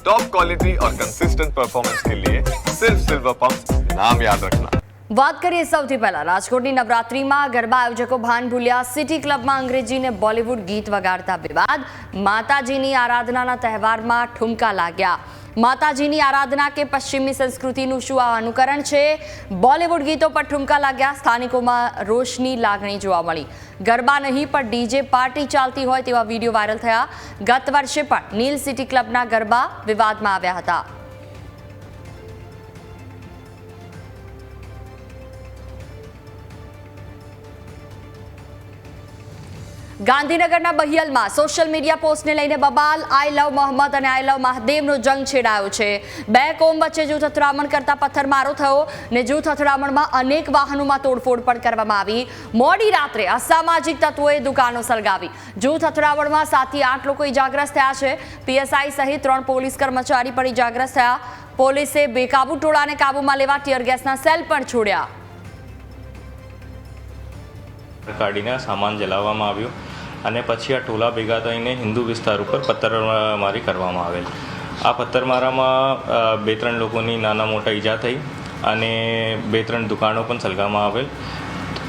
Top quality और consistent performance के लिए सिर्फ सिल्वर पंप नाम याद रखना। વાત કરીએ સૌથી પહેલા રાજકોટની નવરાત્રીમાં ગરબા આયોજકો ભાન ભૂલ્યા. સિટી ક્લબમાં અંગ્રેજી ને બોલિવૂડ ગીત વગાડતા વિવાદ. માતાજીની આરાધનાના તહેવારમાં ઠુમકા લાગ્યા. માતાજીની આરાધના કે પશ્ચિમી સંસ્કૃતિનું શું આ અનુકરણ છે? બોલિવૂડ ગીતો પર ઠુમકા લાગ્યા. સ્થાનિકોમાં રોષની લાગણી જોવા મળી. ગરબા નહીં પણ ડીજે પાર્ટી ચાલતી હોય તેવા વિડીયો વાયરલ થયા. ગત વર્ષે પણ નીલ સિટી ક્લબના ગરબા વિવાદમાં આવ્યા હતા. ગાંધીનગરના બહિયલમાં સોશિયલ મીડિયા પોસ્ટને લઈને બબાલ. આઈ લવ મોહમ્મદ અને આઈ લવ મહાદેવનો જંગ છેડાયો છે. બે કોમ વચ્ચે જૂથ અથડામણ કરતા પથ્થરમારો થયો ને જૂથ અથડામણમાં અનેક વાહનોમાં તોડફોડ પણ કરવામાં આવી. મોડી રાત્રે અસામાજિક તત્વોએ દુકાનો સળગાવી. જૂથ અથડામણમાં 7 થી 8 લોકો ઇજાગ્રસ્ત થયા છે. પીએસઆઈ સહિત 3 પોલીસ કર્મચારી પણ ઇજાગ્રસ્ત થયા. પોલીસે બેકાબુ ટોળાને કાબૂમાં લેવા ટીયર ગેસના સેલ પણ છોડ્યા. કાઢીને સામાન જલાવવામાં આવ્યો અને પછી આ ટોલા ભેગા થઈને હિન્દુ વિસ્તાર ઉપર પથ્થરમારી કરવામાં આવેલ. આ પથ્થરમારામાં 2-3 લોકોની નાના મોટા ઈજા થઈ અને 2-3 દુકાનો પણ સળગાવવામાં આવેલ.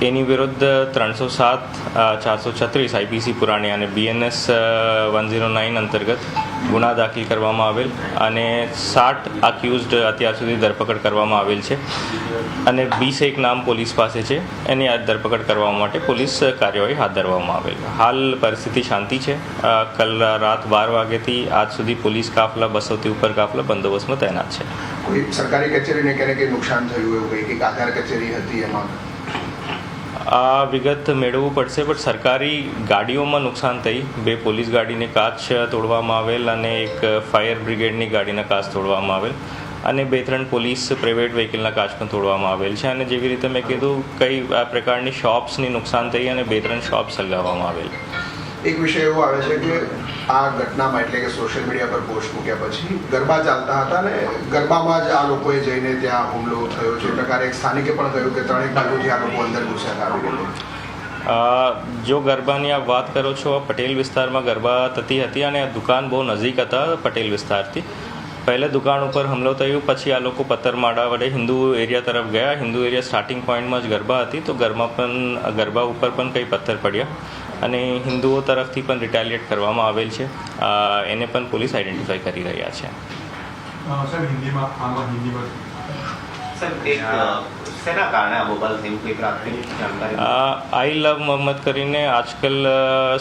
એની વિરુદ્ધ 307, 436 આઈપીસી પુરાણી અને BNS 109 અંતર્ગત ગુના દાખલ કરવામાં આવેલ અને 60 અક્યુઝડ અત્યાર સુધી ધરપકડ કરવામાં આવેલ છે અને 21 નામ પોલીસ પાસે છે. એની ધરપકડ કરવા માટે પોલીસ કાર્યવાહી હાથ ધરવામાં આવેલ. હાલ પરિસ્થિતિ શાંતિ છે. કલ રાત 12 વાગ્યાથી આજ સુધી પોલીસ કાફલા 200થી ઉપર કાફલા બંદોબસ્તમાં તૈનાત છે. કોઈ સરકારી કચેરીને ક્યારેક નુકસાન થયું એવું કંઈક આધાર કચેરી હતી એમાં આ વિગત મેળવવું પડશે, પણ સરકારી ગાડીઓમાં નુકસાન થઈ. 2 પોલીસ ગાડીને કાચ તોડવામાં આવેલ અને એક ફાયર બ્રિગેડની ગાડીના કાચ તોડવામાં આવેલ અને 2-3 પોલીસ પ્રાઇવેટ વ્હીકલના કાચ પણ તોડવામાં આવેલ છે. અને જેવી રીતે મેં કીધું કઈ આ પ્રકારની શોપ્સની નુકસાન થઈ અને 2-3 શોપ સળગાવવામાં આવેલ. એક વિષય એવો આવે છે કે આ ઘટનામાં એટલે કે સોશિયલ મીડિયા પર પોસ્ટ મૂક્યા પછી ગરબા ચાલતા હતા ને ગરબામાં જ આ લોકોએ જઈને ત્યાં હુમલો થયો છે. એ પ્રકારે એક સ્થાનિકે પણ કહ્યું કે 3 બાજુથી આ લોકો અંદર ઘૂસ્યા હતા. જો ગરબાની આપ વાત કરો છો, પટેલ વિસ્તારમાં ગરબા થતી હતી અને આ દુકાન બહુ નજીક હતા પટેલ વિસ્તારથી. પહેલે દુકાન ઉપર હુમલો થયો, પછી આ લોકો પથ્થરમારા વડે હિન્દુ એરિયા તરફ ગયા. હિન્દુ એરિયા સ્ટાર્ટિંગ પોઈન્ટમાં જ ગરબા હતી તો ગરબા ઉપર પણ કંઈ પથ્થર પડ્યા અને હિન્દુઓ તરફથી પણ રિટાલિએટ કરવામાં આવેલ છે. એને પણ પોલીસ આઈડેન્ટિફાઈ કરી રહ્યા છે. આઈ લવ મોહમ્મદ કરીને આજકાલ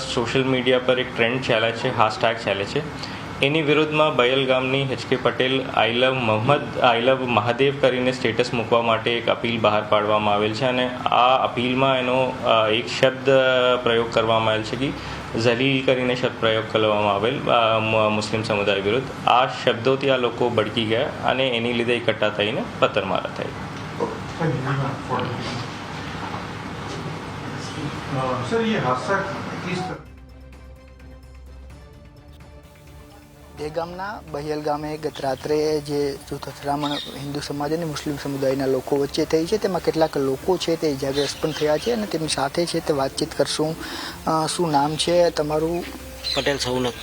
સોશિયલ મીડિયા પર એક ટ્રેન્ડ ચાલે છે, હાશટેગ ચાલે છે. એની વિરુદ્ધમાં બયલ ગામની HK પટેલ આઈ લવ મોહમ્મદ, આઈ લવ મહાદેવ કરીને સ્ટેટસ મૂકવા માટે એક અપીલ બહાર પાડવામાં આવેલ છે અને આ અપીલમાં એનો એક શબ્દ પ્રયોગ કરવામાં આવેલ છે કે ઝલીલ કરીને શબ્દ પ્રયોગ કરવામાં આવેલ મુસ્લિમ સમુદાય વિરુદ્ધ. આ શબ્દોથી આ લોકો ભડકી ગયા અને એની લીધે એકઠા થઈને પથ્થરમારા થઈ. દેગામના બહિયલ ગામે ગત રાત્રે જે જૂથ અથડામણ હિન્દુ સમાજ અને મુસ્લિમ સમુદાયના લોકો વચ્ચે થઈ છે તેમાં કેટલાક લોકો છે તે ઇજાગ્રસ્ત પણ થયા છે અને તેમની સાથે છે તે વાતચીત કરશું. શું નામ છે તમારું? પટેલ સૌનક.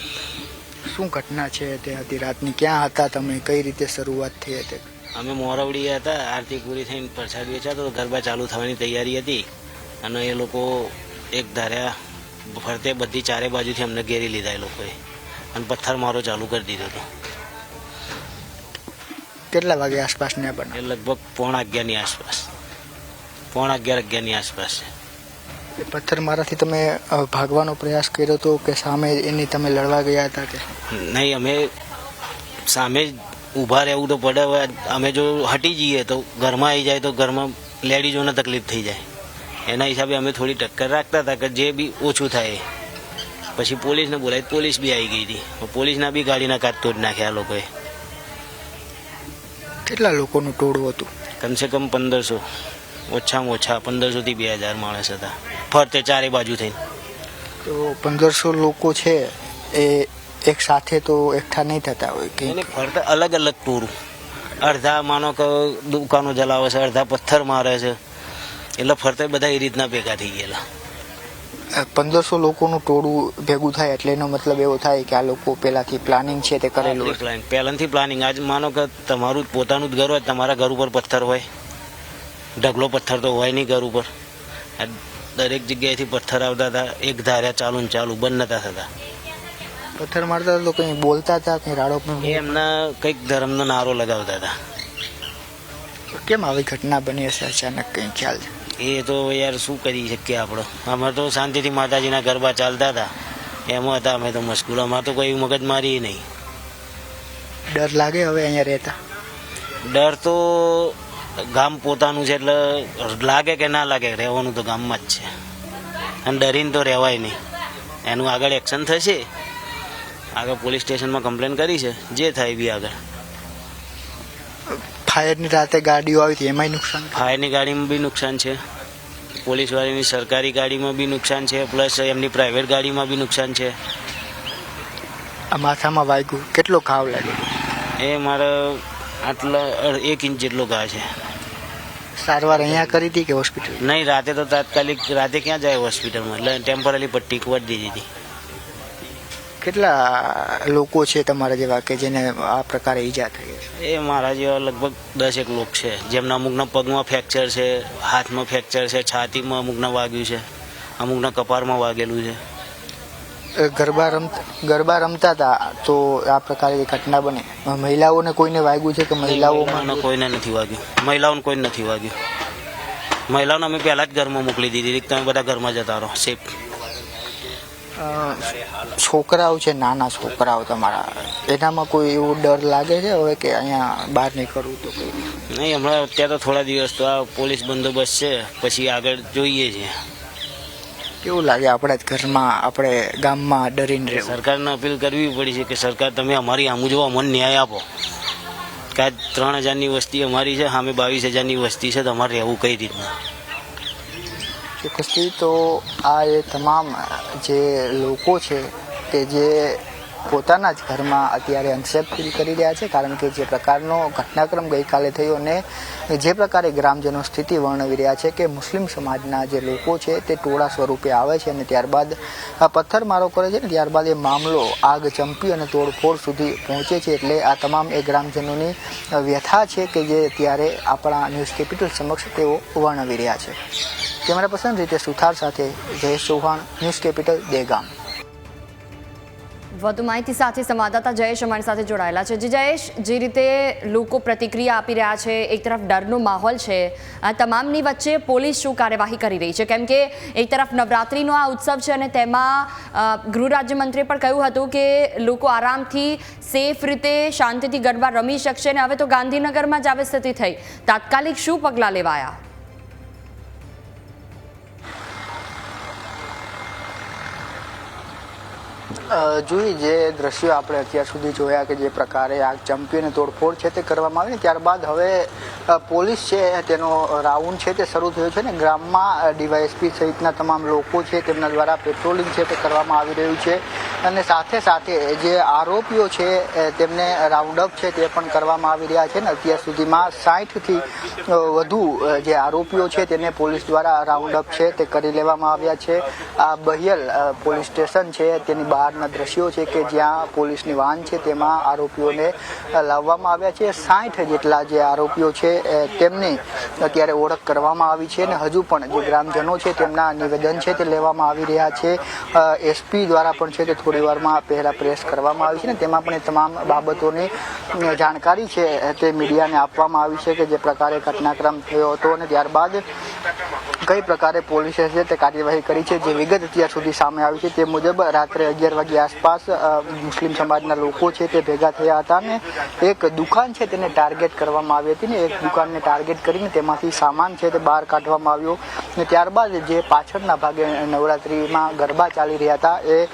શું ઘટના છે તે હતી રાતની? ક્યાં હતા તમે? કઈ રીતે શરૂઆત થઈ હતી? અમે મોરવડી હતા. આરતી પૂરી થઈને પ્રસાદ વેચાતો તો ગરબા ચાલુ થવાની તૈયારી હતી અને એ લોકો એક ધાર્યા ફરતે બધી 4 બાજુથી અમને ઘેરી લીધા એ લોકોએ અને પથ્થરમારો ચાલુ કરી દીધો હતો. કેટલા વાગે આસપાસની આ બનાવ? એ લગભગ 11:15 આસપાસ, 11:15 આસપાસ છે. પથ્થરમારાથી તમે ભાગવાનો પ્રયાસ કર્યો હતો કે સામે એની તમે લડવા ગયા હતા કે નહીં? અમે સામે ઊભા રહેવું તો પડે. અમે જો હટી જઈએ તો ઘરમાં આવી જાય તો ઘરમાં લેડીઝોને તકલીફ થઈ જાય. એના હિસાબે અમે થોડી ટક્કર રાખતા હતા કે જે બી ઓછું થાય. પછી પોલીસને બોલાવી, પોલીસ બી આવી ગઈ હતી. પોલીસના બી ગાડીના કાચ તોડી નાખ્યા આ લોકોએ. કેટલા લોકોનું ટોળું હતું? કમસે કમ 1500, ઓછામાં ઓછા 1500 થી 2000 માણસ હતા ફરતે 4 બાજુ થઈને. તો 1500 લોકો છે એ એક સાથે તો એકઠા નહીં થતા હોય કે ફરતે અલગ અલગ ટોળું. અડધા માનો કે દુકાનો જલાવે છે, અડધા પથ્થર મારે છે, એટલે ફરતે બધા એ રીતના ભેગા થઈ ગયેલા. 1500 લોકોનું ટોળું ભેગું થાય એટલે એનો મતલબ એવો થાય કે આ લોકો પહેલાથી પ્લાનિંગ છે તે કરેલું હોય. પહેલાંથી પ્લાનિંગ. આજ માનો કે તમારું પોતાનું જ ઘર હોય, તમારા ઘર ઉપર પથ્થર હોય, ઢગલો પથ્થર તો હોય નહીં ઘર ઉપર. દરેક જગ્યાએથી પથ્થર આવતા હતા, એક ધાર્યા ચાલુ ને ચાલુ બંધ નતા થતા. પથ્થર મારતા હતા તો કંઈ બોલતા હતા, કંઈ રાડો પણ એ એમના કંઈક ધર્મનો નારો લગાવતા હતા. કેમ આવી ઘટના બની હશે અચાનક, કંઈ ખ્યાલ છે? એ તો યાર શું કરી શકીએ આપણે. અમારે તો શાંતિથી માતાજીના ગરબા ચાલતા હતા, એમાં હતા અમે તો મશગુલ. અમારે તો કોઈ મગજમારી નહીં. ડર લાગે હવે અહીંયા રહેતા? ડર તો ગામ પોતાનું છે એટલે લાગે કે ના લાગે, રહેવાનું તો ગામમાં જ છે. અને ડરીને તો રહેવાય નહીં. એનું આગળ એક્શન થશે. આગળ પોલીસ સ્ટેશનમાં કમ્પ્લેન કરી છે, જે થાય બી આગળ. ફાયરની રાતે ગાડીઓ આવી હતી એમાંય નુકસાન? ફાયરની ગાડીમાં બી નુકસાન છે, પોલીસવાળાની સરકારી ગાડીમાં બી નુકસાન છે, પ્લસ એમની પ્રાઇવેટ ગાડીમાં બી નુકસાન છે. આ માથામાં વાગ્યું, કેટલો ઘાવ લાગ્યો? એ મારે આટલા 1 ઇંચ જેટલો ઘા છે. સારવાર અહીંયા કરી હતી કે હોસ્પિટલ? નહીં, રાતે તો તાત્કાલિક, રાતે ક્યાં જાય હોસ્પિટલમાં, એટલે ટેમ્પરરી પટ્ટી કરી દીધી હતી. કેટલા લોકો છે તમારા જેવા કે જેને આ પ્રકારે ઈજા થઈ છે? એ મારા જેવા લગભગ 10 એક લોકો છે, જેમના અમુકના પગમાં ફ્રેક્ચર છે, હાથમાં ફ્રેક્ચર છે, છાતીમાં અમુકના વાગ્યું છે, અમુકના કપાળમાં વાગેલું છે. ગરબા રમતા હતા તો આ પ્રકારે ઘટના બને. મહિલાઓને કોઈને વાગ્યું છે કે મહિલાઓમાં? કોઈને નથી વાગ્યું. મહિલાઓને કોઈને નથી વાગ્યું. મહિલાઓને અમે પહેલા જ ઘરમાં મોકલી દીધી, તમે બધા ઘરમાં જતા રહો, સેફ. છોકરાઓ છે, નાના છોકરાઓ તમારા, એનામાં કોઈ એવો ડર લાગે છે હવે કે અહીંયા બહાર નીકળવું તો? નહીં, હમણાં અત્યારે તો થોડા દિવસ તો આ પોલીસ બંદોબસ્ત છે, પછી આગળ જોઈએ છીએ. કેવું લાગે આપણા જ ઘરમાં, આપણે ગામમાં ડરીને રહેવું? સરકારને અપીલ કરવી પડી છે કે સરકાર તમે અમારી સામું જોવો, અમને ન્યાય આપો. કે આ 3000ની વસ્તી અમારી છે, સામે 22000ની વસ્તી છે, તમારે રહેવું કઈ રીતના? ચોક્કસથી. તો આ એ તમામ જે લોકો છે કે જે પોતાના જ ઘરમાં અત્યારે અંતક્ષેપ પૂરી કરી રહ્યા છે, કારણ કે જે પ્રકારનો ઘટનાક્રમ ગઈકાલે થયો અને જે પ્રકારે ગ્રામજનો સ્થિતિ વર્ણવી રહ્યા છે કે મુસ્લિમ સમાજના જે લોકો છે તે ટોળા સ્વરૂપે આવે છે અને ત્યારબાદ પથ્થરમારો કરે છે ને ત્યારબાદ એ મામલો આગ ચંપી અને તોડફોડ સુધી પહોંચે છે. એટલે આ તમામ એ ગ્રામજનોની વ્યથા છે કે જે ત્યારે આપણા ન્યૂઝ કેપિટલ સમક્ષ તેઓ વર્ણવી રહ્યા છે. કેમેરા પર્સન રીતે સુથાર સાથે જયેશ ચૌહાણ, ન્યૂઝ કેપિટલ, દહેગામ. વધુ માહિતી સાથે સંવાદદાતા જયેશ અમારી સાથે જોડાયેલા છે. જયેશ, જે રીતે લોકો પ્રતિક્રિયા આપી રહ્યા છે, એક તરફ ડરનો માહોલ છે, આ તમામની વચ્ચે પોલીસ શું કાર્યવાહી કરી રહી છે? કેમ કે એક તરફ નવરાત્રિનો આ ઉત્સવ છે અને તેમાં ગૃહ રાજ્યમંત્રીએ પણ કહ્યું હતું કે લોકો આરામથી સેફ રીતે શાંતિથી ગરબા રમી શકશે અને હવે તો ગાંધીનગરમાં જ આવી સ્થિતિ થઈ. તાત્કાલિક શું પગલાં લેવાયા? જોઈ જે દ્રશ્યો આપણે અત્યાર સુધી જોયા કે જે પ્રકારે આગ ચંપી અને તોડફોડ છે તે કરવામાં આવી ને ત્યારબાદ હવે પોલીસ છે તેનો રાઉન્ડ છે તે શરૂ થયો છે ને ગ્રામમાં ડીવાયએસપી સહિતના તમામ લોકો છે તેમના દ્વારા પેટ્રોલિંગ છે તે કરવામાં આવી રહ્યું છે અને સાથે સાથે જે આરોપીઓ છે તેમને રાઉન્ડ અપ છે તે પણ કરવામાં આવી રહ્યા છે ને અત્યાર સુધીમાં 60થી વધુ જે આરોપીઓ છે તેને પોલીસ દ્વારા રાઉન્ડ અપ છે તે કરી લેવામાં આવ્યા છે. આ બહિયલ પોલીસ સ્ટેશન છે તેની બહારના દ્રશ્યો છે કે જ્યાં પોલીસની વાન છે તેમાં આરોપીઓને લાવવામાં આવ્યા છે. 60 જેટલા જે આરોપીઓ છે તેમની અત્યારે ઓળખ કરવામાં આવી છે અને હજુ પણ જે ગ્રામજનો છે તેમના નિવેદન છે તે લેવામાં આવી રહ્યા છે. એસપી દ્વારા પણ છે તે થોડી વારમાં પહેલા પ્રેસ કરવામાં આવી છે ને તેમાં પણ એ તમામ બાબતોની જાણકારી છે તે મીડિયાને આપવામાં આવી છે કે જે પ્રકારે ઘટનાક્રમ થયો હતો અને ત્યારબાદ કઈ પ્રકારે પોલીસે છે તે કાર્યવાહી કરી છે. જે વિગત અત્યાર સુધી સામે આવી છે તે મુજબ રાત્રે 11 વાગ્યા આસપાસ મુસ્લિમ સમાજના લોકો છે તે ભેગા થયા હતા ને એક દુકાન છે તેને ટાર્ગેટ કરવામાં આવી હતી ને એક દુકાનને ટાર્ગેટ કરીને તેમાંથી સામાન છે તે બહાર કાઢવામાં આવ્યો ને ત્યારબાદ જે પાછળના ભાગે નવરાત્રિમાં ગરબા ચાલી રહ્યા હતા એ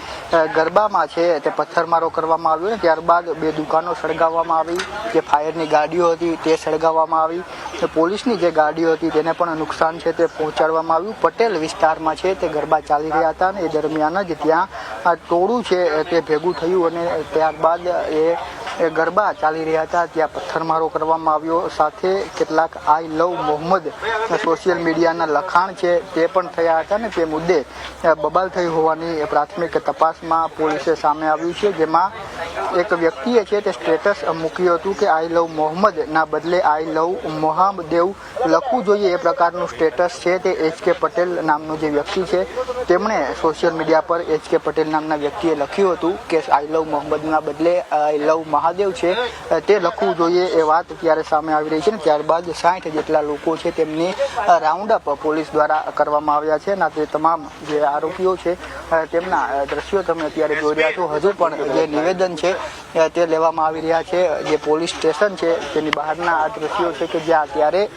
ગરબામાં છે તે પથ્થરમારો કરવામાં આવ્યો ને ત્યારબાદ 2 દુકાનો સળગાવવામાં આવી. જે ફાયરની ગાડીઓ હતી તે સળગાવવામાં આવી. પોલીસની જે ગાડીઓ હતી તેને પણ નુકસાન છે તે પહોંચાડવામાં આવ્યું. પટેલ વિસ્તારમાં છે તે ગરબા ચાલી રહ્યા હતા અને એ દરમિયાન જ ત્યાં ટોળું છે તે ભેગું થયું અને ત્યારબાદ એ ગરબા ચાલી રહ્યા હતા ત્યાં પથ્થરમારો કરવામાં આવ્યો, સાથે કેટલાક આઈ લવ મોહમ્મદ સોશિયલ મીડિયાના લખાણ છે તે પણ થયા હતા ને તે મુદ્દે બબાલ થઈ હોવાની પ્રાથમિક તપાસમાં પોલીસે સામે આવ્યું છે, જેમાં એક વ્યક્તિએ છે તે સ્ટેટસ મૂક્યું હતું કે આઈ લવ મોહમ્મદ ના બદલે આઈ લવ મોહામદેવ લખવું જોઈએ એ પ્રકારનું સ્ટેટસ છે તે HK પટેલ નામનો જે વ્યક્તિ છે તેમણે સોશિયલ મીડિયા પર HK પટેલ નામના વ્યક્તિએ લખ્યું હતું કે આઈ લવ મોહમ્મદના બદલે આઈ લવ મહાદેવ છે તે લખવું જોઈએ એ વાત અત્યારે સામે આવી રહી છે ને ત્યારબાદ 60 જેટલા લોકો છે તેમની રાઉન્ડ અપ પોલીસ દ્વારા કરવામાં આવ્યા છે અને તે તમામ જે આરોપીઓ છે તેમના દ્રશ્યો તમે અત્યારે જોઈ રહ્યા છો. હજુ પણ જે નિવેદન છે તે લેવામાં આવી રહ્યા છે, જે પોલીસ સ્ટેશન છે તેની બહારના આ દ્રશ્યો છે કે જ્યાં અત્યારે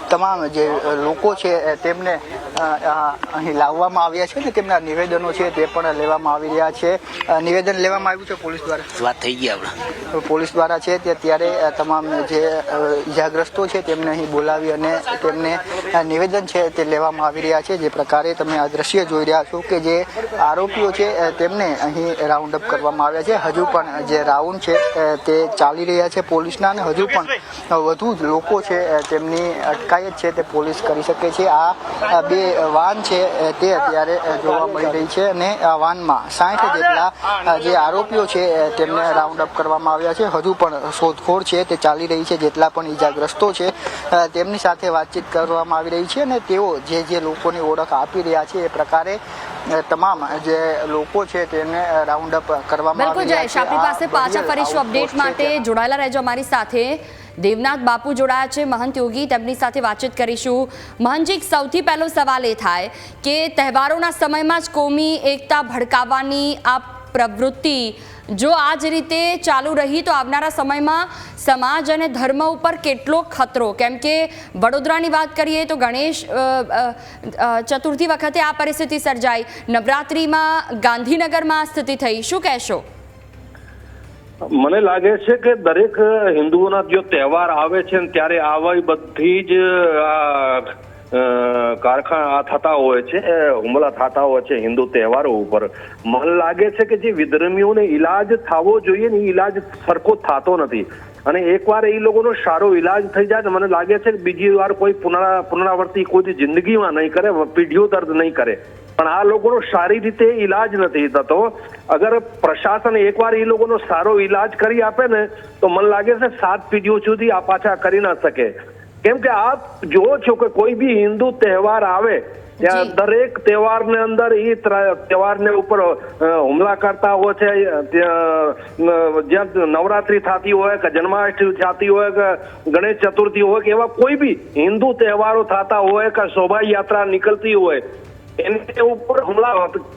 તમામ જે લોકો છે તેમને અહીં લાવવામાં આવ્યા છે ને તેમના નિવેદનો છે તે પણ લેવામાં આવી રહ્યા છે. નિવેદન લેવામાં આવ્યું છે પોલીસ દ્વારા, વાત થઈ ગઈ આપણે પોલીસ દ્વારા છે તે અત્યારે તમામ જે ઇજાગ્રસ્તો છે તેમને અહીં બોલાવી અને તેમને નિવેદન છે તે લેવામાં આવી રહ્યા છે. જે પ્રકારે તમે આ દ્રશ્ય જોઈ રહ્યા છો કે જે આરોપીઓ છે તેમને અહીં રાઉન્ડ અપ કરવામાં આવ્યા છે. હજુ પણ જે રાઉન્ડ છે તે ચાલી રહ્યા છે પોલીસના અને હજુ પણ વધુ લોકો છે તેમની અટકાયત છે તે પોલીસ કરી શકે છે. આ બે વાન છે તે અત્યારે જોવા મળી રહી છે અને આ વાનમાં 60 જેટલા જે આરોપીઓ છે તેમને રાઉન્ડ અપ કરવામાં આવ્યા છે. હજુ પણ શોધખોળ છે તે ચાલી રહી છે. જેટલા પણ ઈજાગ્રસ્તો છે તેમની સાથે વાતચીત કરવામાં આવી રહી છે અને તેઓ જે લોકોની ઓળખ આપી રહ્યા છે એ પ્રકારે તમામ જે લોકો છે તેને રાઉન્ડ અપ કરવામાં બિલકુલ જયેશ, આપણી પાસે પાછા ફરીશું અપડેટ માટે. જોડાયેલા રહેજો અમારી સાથે. દેવનાથ બાપુ જોડાયા છે, મહંત યોગી, તેમની સાથે વાતચીત કરીશું. મહંતજી, સૌથી પહેલો સવાલ એ થાય કે તહેવારોના સમયમાં જ કોમી એકતા ભડકાવવાની આ પ્રવૃત્તિ જો આ જ રીતે ચાલુ રહી તો આવનારા સમયમાં સમાજ અને ધર્મ ઉપર કેટલો ખતરો, કેમ કે વડોદરાની વાત કરીએ તો ગણેશ ચતુર્થી વખતે આ પરિસ્થિતિ સર્જાઈ, નવરાત્રિમાં ગાંધીનગરમાં આ સ્થિતિ થઈ, શું કહેશો? મને લાગે છે કે દરેક હિન્દુઓના જો તહેવાર આવે છે ને ત્યારે આવા બધી જ કારખાના થતા હોય છે, હુમલા થતા હોય છે હિન્દુ તહેવારો ઉપર. મને લાગે છે કે જે વિધર્મીઓને ઈલાજ થવો જોઈએ ને એ ઈલાજ સરખો થતો નથી અને એકવાર એ લોકોનો સારો ઈલાજ થઈ જાય તો મને લાગે છે કે બીજી વાર કોઈ પુનરાવર્તી કોઈ જિંદગીમાં નહીં કરે, પેઢીઓ દર્દ નહીં કરે. પણ આ લોકોનો સારી રીતે ઈલાજ નથી થતો. અગર પ્રશાસન એકવાર એ લોકોનો સારો ઈલાજ કરી આપે ને તો મને લાગે છે 7 પેઢીઓ સુધી આ પાછા કરી ના શકે. કેમ કે આપ જુઓ છો કે કોઈ બી હિન્દુ તહેવાર આવે ત્યાં દરેક તહેવારને અંદર એ તહેવારને ઉપર હુમલા કરતા હોય છે. જ્યાં નવરાત્રી થતી હોય કે જન્માષ્ટમી થતી હોય કે ગણેશ ચતુર્થી હોય કે એવા કોઈ બી હિન્દુ તહેવારો થતા હોય કે શોભાયાત્રા નીકળતી હોય એને ઉપર હુમલા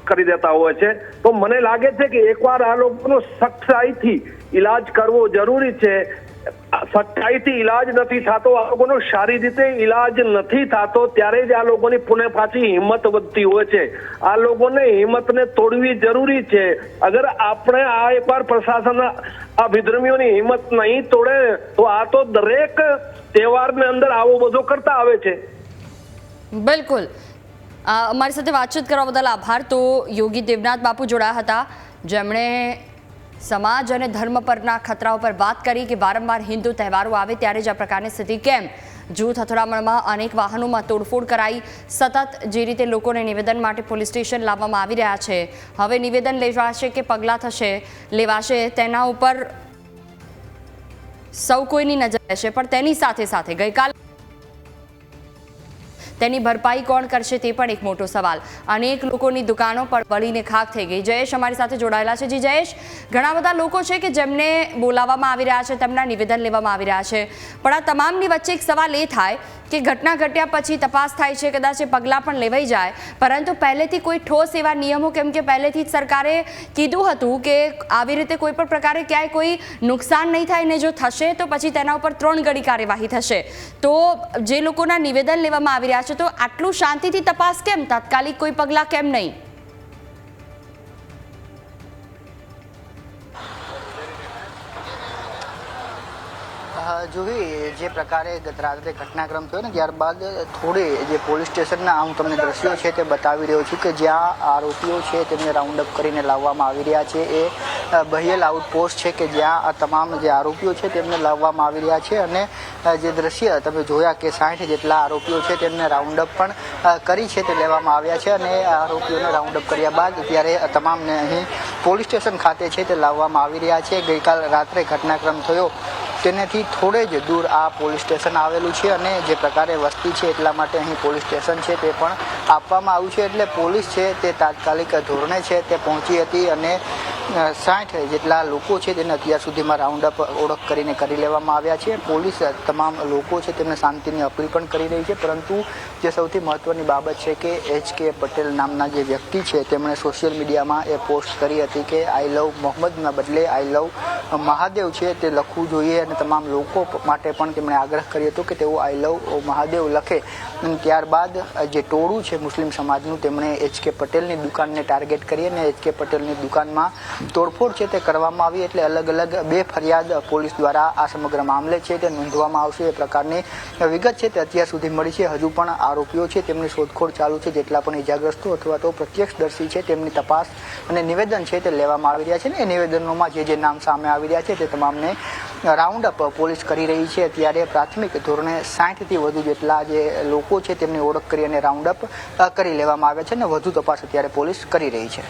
કરી દેતા હોય છે. તો મને લાગે છે કે એકવાર આ લોકોનો સખ્તાઈથી ઈલાજ કરવો જરૂરી છે. સચ્ચાઈથી ઈલાજ નથી થતો, આ લોકોનો સારી રીતે ઈલાજ નથી થતો ત્યારે જ આ લોકોની પુણે પાછી હિંમત વધતી હોય છે. આ લોકોને હિંમતને તોડવી જરૂરી છે. અગર આપણે આ એકવાર પ્રશાસન આ વિધર્મીઓની હિંમત નહીં તોડે તો આ તો દરેક તહેવારને અંદર આવો બધો કરતા આવે છે. બિલકુલ, અમારી સાથે વાતચીત કરવા બદલ આભાર. તો યોગી દેવનાથ બાપુ જોડાયા હતા, જેમણે સમાજ અને ધર્મ પરના ખતરાઓ પર વાત કરી કે વારંવાર હિન્દુ તહેવારો આવે ત્યારે જ આ પ્રકારની સ્થિતિ કેમ. જૂથ અથડામણમાં અનેક વાહનોમાં તોડફોડ કરાઈ, સતત જે રીતે લોકોને નિવેદન માટે પોલીસ સ્ટેશન લાવવામાં આવી રહ્યા છે. હવે નિવેદન લેવાશે કે પગલાં થશે લેવાશે તેના ઉપર સૌ કોઈની નજર રહેશે, પણ તેની સાથે સાથે ગઈકાલે તેની ભરપાઈ કોણ કરશે તે પણ એક મોટો સવાલ. અનેક લોકોની દુકાનો પર બળીને ખાખ થઈ ગઈ. જયેશ અમારી સાથે જોડાયેલા છે. જી જયેશ, ઘણા બધા લોકો છે કે જેમને બોલાવવામાં આવી રહ્યા છે, તેમના નિવેદન લેવામાં આવી રહ્યા છે, પણ આ તમામની વચ્ચે એક સવાલ એ થાય કે ઘટના ઘટ્યા પછી તપાસ થાય છે, કદાચ એ પગલાં પણ લેવાઈ જાય, પરંતુ પહેલેથી કોઈ ઠોસ એવા નિયમો, કેમ કે પહેલેથી જ સરકારે કીધું હતું કે આવી રીતે કોઈ પણ પ્રકારે ક્યાંય કોઈ નુકસાન નહીં થાય ને જો થશે તો પછી તેના ઉપર 3 ગણી કાર્યવાહી થશે. તો જે લોકોના નિવેદન લેવામાં આવી રહ્યા છે તો આટલું શાંતિથી તપાસ કેમ, તાત્કાલિક કોઈ પગલાં કેમ નહીં? જોઈ જે પ્રકારે ગત રાત્રે ઘટનાક્રમ થયો ને ત્યારબાદ થોડી જે પોલીસ સ્ટેશનના હું તમને દ્રશ્યો છે તે બતાવી રહ્યો છું કે જ્યાં આરોપીઓ છે તેમને રાઉન્ડ અપ કરીને લાવવામાં આવી રહ્યા છે. એ બહિયલ આઉટપોસ્ટ છે કે જ્યાં આ તમામ જે આરોપીઓ છે તેમને લાવવામાં આવી રહ્યા છે અને જે દ્રશ્ય તમે જોયા કે 60 જેટલા આરોપીઓ છે તેમને રાઉન્ડ અપ પણ કરી છે તે લેવામાં આવ્યા છે અને આરોપીઓને રાઉન્ડ અપ કર્યા બાદ અત્યારે તમામને અહીં પોલીસ સ્ટેશન ખાતે છે તે લાવવામાં આવી રહ્યા છે. ગઈકાલ રાત્રે ઘટનાક્રમ થયો તેનાથી થોડે જ દૂર આ પોલીસ સ્ટેશન આવેલું છે અને જે પ્રકારે વસ્તી છે એટલા માટે અહીં પોલીસ સ્ટેશન છે તે પણ આપવામાં આવ્યું છે. એટલે પોલીસ છે તે તાત્કાલિક ધોરણે છે તે પહોંચી હતી અને 60 જેટલા લોકો છે તેને અત્યાર સુધીમાં રાઉન્ડ અપ ઓળખ કરીને કરી લેવામાં આવ્યા છે. પોલીસ તમામ લોકો છે તેમને શાંતિની અપીલ પણ કરી રહી છે, પરંતુ જે સૌથી મહત્વની બાબત છે કે HK પટેલ નામના જે વ્યક્તિ છે તેમણે સોશિયલ મીડિયામાં એ પોસ્ટ કરી હતી કે આઈ લવ મોહમ્મદના બદલે આઈ લવ મહાદેવ છે તે લખવું જોઈએ અને તમામ લોકો માટે પણ તેમણે આગ્રહ કર્યો હતો કે તેઓ આઈ લવ મહાદેવ લખે. અને ત્યારબાદ જે ટોળું છે મુસ્લિમ સમાજનું તેમણે HK પટેલની દુકાનને ટાર્ગેટ કરી અને HK પટેલની દુકાનમાં તોડફોડ છે તે કરવામાં આવી. એટલે અલગ અલગ 2 ફરિયાદ પોલીસ દ્વારા આ સમગ્ર મામલે છે તે નોંધવામાં આવશે એ પ્રકારની વિગત છે તે અત્યાર સુધી મળી છે. હજુ પણ આરોપીઓ છે તેમની શોધખોળ ચાલુ છે. જેટલા પણ ઇજાગ્રસ્તો અથવા તો પ્રત્યક્ષદર્શી છે તેમની તપાસ અને નિવેદન છે તે લેવામાં આવી રહ્યા છે ને એ નિવેદનોમાં જે નામ સામે આવી રહ્યા છે તે તમામને રાઉન્ડ અપ પોલીસ કરી રહી છે. અત્યારે પ્રાથમિક ધોરણે 60 થી વધુ જેટલા જે લોકો છે તેમની ઓળખ કરી અને રાઉન્ડ અપ કરી લેવામાં આવે છે અને વધુ તપાસ અત્યારે પોલીસ કરી રહી છે.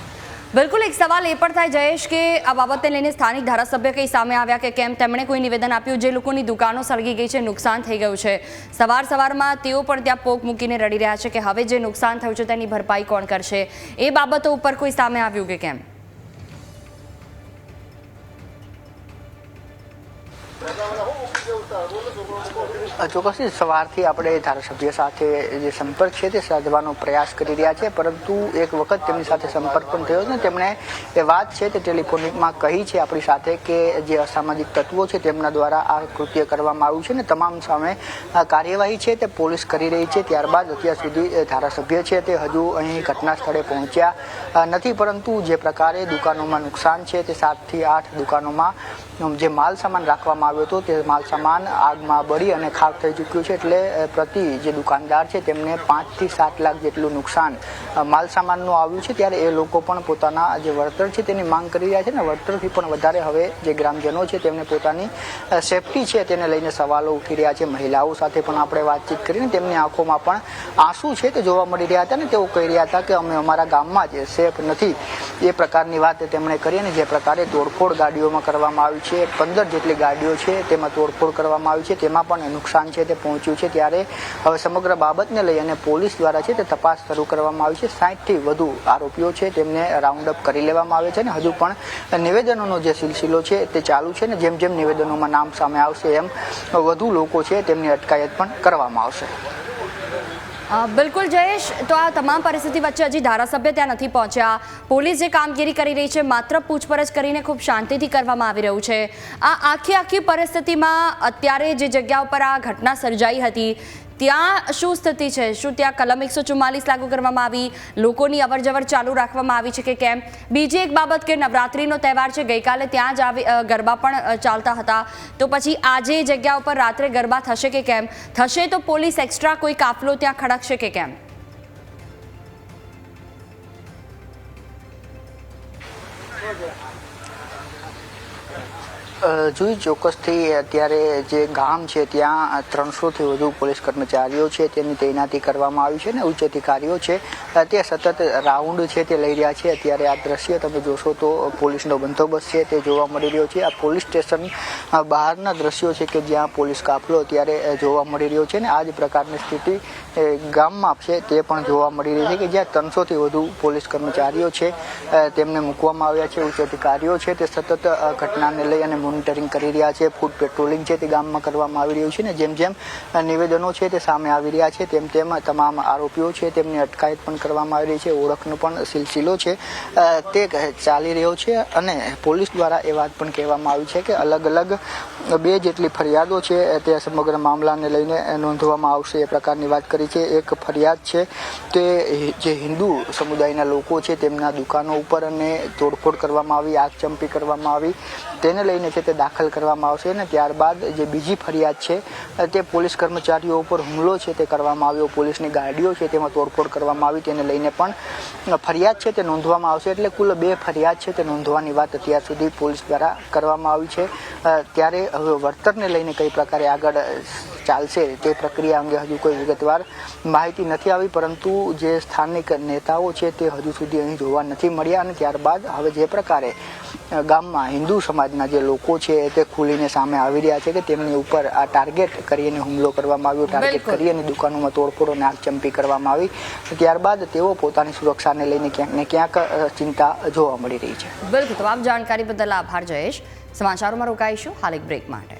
બિલકુલ, એક સવાલ એ પણ થાય જયેશ કે આ બાબતને લઈને સ્થાનિક ધારાસભ્ય કંઈ સામે આવ્યા કે કેમ? તેમણે કોઈ નિવેદન આપ્યું? જે લોકોની દુકાનો સળગી ગઈ છે, નુકસાન થઈ ગયું છે, સવારમાં તેઓ પણ ત્યાં પોક મૂકીને રડી રહ્યા છે કે હવે જે નુકસાન થયું છે તેની ભરપાઈ કોણ કરશે? એ બાબતો ઉપર કોઈ સામે આવ્યું કે કેમ? ચોક્કસથી સવારથી આપણે ધારાસભ્ય સાથે જે સંપર્ક છે તે સાધવાનો પ્રયાસ કરી રહ્યા છે, પરંતુ એક વખત તેમની સાથે સંપર્ક પણ થયો ને તેમણે એ વાત છે તે ટેલિફોનિકમાં કહી છે આપણી સાથે કે જે અસામાજિક તત્વો છે તેમના દ્વારા આ કૃત્ય કરવામાં આવ્યું છે ને તમામ સામે કાર્યવાહી છે તે પોલીસ કરી રહી છે. ત્યારબાદ અત્યાર સુધી ધારાસભ્ય છે તે હજુ અહીં ઘટના સ્થળે પહોંચ્યા નથી, પરંતુ જે પ્રકારે દુકાનોમાં નુકસાન છે તે 7 થી 8 દુકાનોમાં જે માલ સામાન રાખવામાં આવ્યો હતો તે માલ સામાન આગમાં બળી અને ખાક થઈ ચૂક્યું છે. એટલે પ્રતિ જે દુકાનદાર છે તેમને 5 થી 7 લાખ જેટલું નુકસાન માલ સામાનનું આવ્યું છે. ત્યારે એ લોકો પણ પોતાના જે વળતર છે તેની માંગ કરી રહ્યા છે ને વળતરથી પણ વધારે હવે જે ગ્રામજનો છે તેમને પોતાની સેફટી છે તેને લઈને સવાલો ઉઠી રહ્યા છે. મહિલાઓ સાથે પણ આપણે વાતચીત કરીને તેમની આંખોમાં પણ આંસુ છે તે જોવા મળી રહ્યા હતા ને તેઓ કહી રહ્યા હતા કે અમે અમારા ગામમાં જ સેફ નથી એ પ્રકારની વાત તેમણે કરી. અને જે પ્રકારે તોડફોડ ગાડીઓમાં કરવામાં આવી છે, 15 જેટલી ગાડીઓ છે તેમાં તોડફોડ કરવામાં આવી છે, તેમાં પણ નુકસાન છે તે પહોંચ્યું છે. ત્યારે હવે સમગ્ર બાબતને લઈ અને પોલીસ દ્વારા છે તે તપાસ શરૂ કરવામાં આવી છે. 60 થી વધુ આરોપીઓ છે તેમને રાઉન્ડ અપ કરી લેવામાં આવે છે અને હજુ પણ નિવેદનોનો જે સિલસિલો છે તે ચાલુ છે ને જેમ જેમ નિવેદનોમાં નામ સામે આવશે એમ વધુ લોકો છે તેમની અટકાયત પણ કરવામાં આવશે. બિલકુલ જયેશ, તો આ તમામ પરિસ્થિતિ વચ્ચે હજી ધારાસભ્ય ત્યાં નથી પહોંચ્યા. પોલીસ જે કામગીરી કરી રહી છે માત્ર પૂછપરછ કરીને ખૂબ શાંતિથી કરવામાં આવી રહ્યું છે. આ આખી પરિસ્થિતિમાં અત્યારે જે જગ્યા ઉપર આ ઘટના સર્જાઈ હતી ત્યાં શું સ્થિતિ છે? શું ત્યાં કલમ 144 લાગુ કરવામાં આવી? લોકોની અવરજવર ચાલુ રાખવામાં આવી છે કે કેમ? બીજી એક બાબત કે નવરાત્રિનો તહેવાર છે, ગઈકાલે ત્યાં જ ગરબા પણ ચાલતા હતા, તો પછી આજે જગ્યા ઉપર રાત્રે ગરબા થશે કે કેમ? થશે તો પોલીસ એક્સ્ટ્રા કોઈ કાફલો ત્યાં ખડકશે કે કેમ? જોઈ ચોક્કસથી અત્યારે જે ગામ છે ત્યાં 300 થી વધુ પોલીસ કર્મચારીઓ છે તેની તૈનાતી કરવામાં આવી છે ને ઉચ્ચ અધિકારીઓ છે તે સતત રાઉન્ડ છે તે લઈ રહ્યા છે. અત્યારે આ દ્રશ્ય તમે જોશો તો પોલીસનો બંદોબસ્ત છે તે જોવા મળી રહ્યો છે. આ પોલીસ સ્ટેશન બહારના દ્રશ્યો છે કે જ્યાં પોલીસ કાફલો અત્યારે જોવા મળી રહ્યો છે ને આ જ પ્રકારની સ્થિતિ ગામમાં છે તે પણ જોવા મળી રહી છે કે જ્યાં 300 થી વધુ પોલીસ કર્મચારીઓ છે તેમને મૂકવામાં આવ્યા છે. ઉચ્ચ અધિકારીઓ છે તે સતત ઘટનાને લઈ અને મોનિટરિંગ કરી રહ્યા છે. ફૂડ પેટ્રોલિંગ છે તે ગામમાં કરવામાં આવી રહ્યું છે ને જેમ જેમ નિવેદનો છે તે સામે આવી રહ્યા છે તેમ તેમ તમામ આરોપીઓ છે તેમની અટકાયત પણ કરવામાં આવી રહી છે. ઓળખનો પણ સિલસિલો છે તે ચાલી રહ્યો છે અને પોલીસ દ્વારા એ વાત પણ કહેવામાં આવી છે કે અલગ અલગ 2 જેટલી ફરિયાદો છે તે સમગ્ર મામલાને લઈને નોંધવામાં આવશે એ પ્રકારની વાત કરી છે. એક ફરિયાદ છે તે જે હિન્દુ સમુદાયના લોકો છે તેમના દુકાનો ઉપર અને તોડફોડ કરવામાં આવી, આગચંપી કરવામાં આવી તેને લઈને છે તે દાખલ કરવામાં આવશે અને ત્યારબાદ જે બીજી ફરિયાદ છે તે પોલીસ કર્મચારીઓ ઉપર હુમલો છે તે કરવામાં આવ્યો, પોલીસની ગાડીઓ છે તેમાં તોડફોડ કરવામાં આવી, તેને લઈને પણ ફરિયાદ છે તે નોંધવામાં આવશે. એટલે કુલ 2 ફરિયાદ છે તે નોંધવાની વાત અત્યાર સુધી પોલીસ દ્વારા કરવામાં આવી છે. ત્યારે હવે વળતરને લઈને કઈ પ્રકારે આગળ ચાલશે તે પ્રક્રિયા અંગે હજુ કોઈ વિગતવાર માહિતી નથી આવી, પરંતુ જે સ્થાનિક નેતાઓ છે તે હજુ સુધી અહીં જોવા નથી મળ્યા. અને ત્યારબાદ હવે જે પ્રકારે ગામમાં હિન્દુ સમાજના જે લોકો છે તે ખુલીને સામે આવી રહ્યા છે કે તેમની ઉપર આ ટાર્ગેટ કરીને હુમલો કરવામાં આવ્યો, ટાર્ગેટ કરી અને દુકાનોમાં તોડફોડ અને આગચંપી કરવામાં આવી, ત્યારબાદ તેઓ પોતાની સુરક્ષાને લઈને ક્યાંક ને ક્યાંક ચિંતા જોવા મળી રહી છે. બિલકુલ, તમામ જાણકારી બદલ આભાર જયેશ. સમાચારોમાં રોકાઈશું હાલ એક બ્રેક માટે.